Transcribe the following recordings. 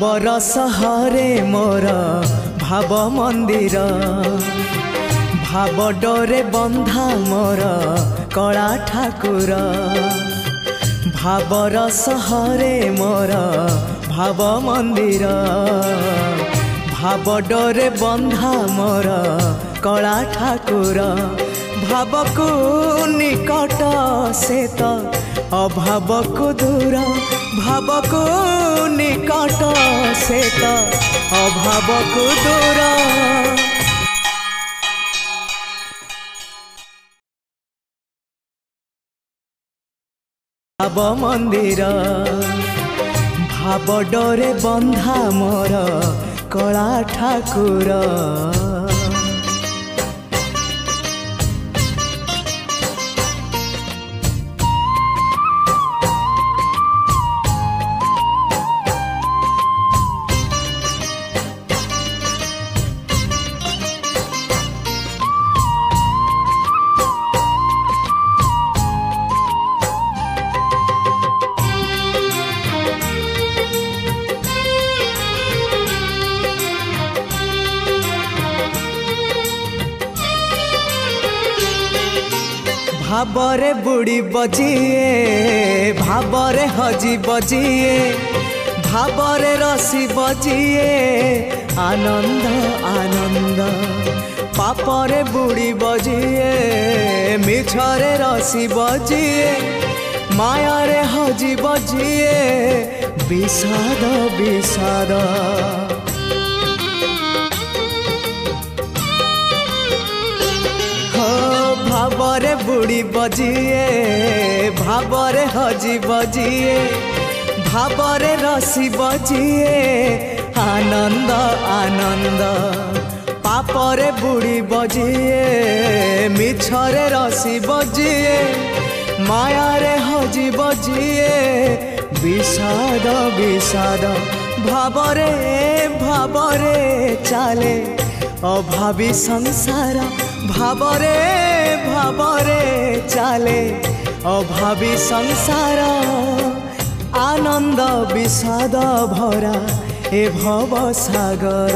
भावर सहरे मोर भाव मंदिर भाव डोरे बंधा मोर कला ठाकुर भावर सहरे मोर भाव मंदिर भाव डोरे बंधा मोर कला ठाकुर भाव को निकट से तो अभाव को दूर भाव को निकट से तो अभाव को दूर। भाव मंदिर भाव डोरे बंधा मोर कला ठाकुर। भावरे बुड़ी बजिए भावरे हजी बजिए भावरे रसी बजिए आनंद आनंद पापरे बुड़ी बजिए मिछरे रसी बजिए मायारे हजी बजिए विषाद विषाद। भावरे बुड़ी बजिए भावरे हजी बजिए भावरे रसी बजिए आनंद आनंद पापरे बुड़ी बजिए मिछरे रसी बजिए मायारे हजी बजिए विषाद विषाद। भावरे भावरे चाले अभावी संसार भावरे भावरे चाले अभावी संसार आनंद विषाद भरा ए भव सागर।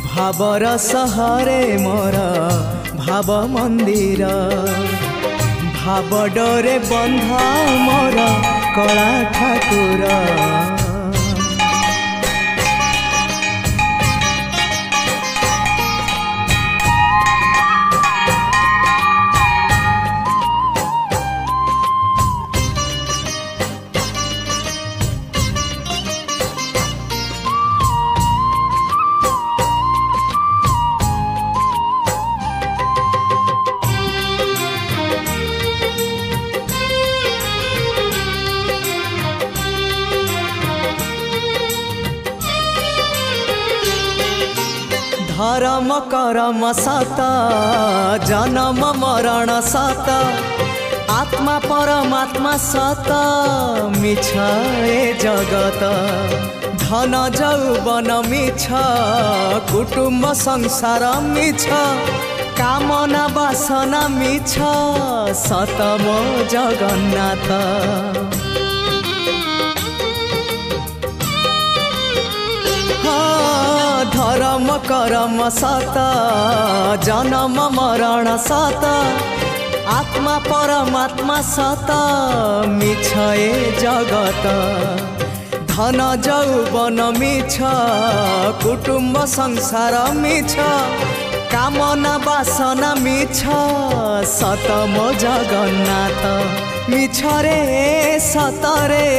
भावर सहरे मोर भाव मंदिर भाव डोरे बंधा मोर कला ठाकुर। धर्म करम सत जन्म मरण सत आत्मा परमात्मा सत मिछ ए जगत। धन जौवन मिछ कुटुंब संसार मिछ कामना वासना मिछ सत मो जगन्नाथ। धर्म करम सत जन्म मरण सत आत्मा परमात्मा सत मिछ ए जगत। धन जौवन मिछ कुटुंब संसार मिछ कामना वासना मिछ सत मो जगन्नाथ मिछ रे सत रे।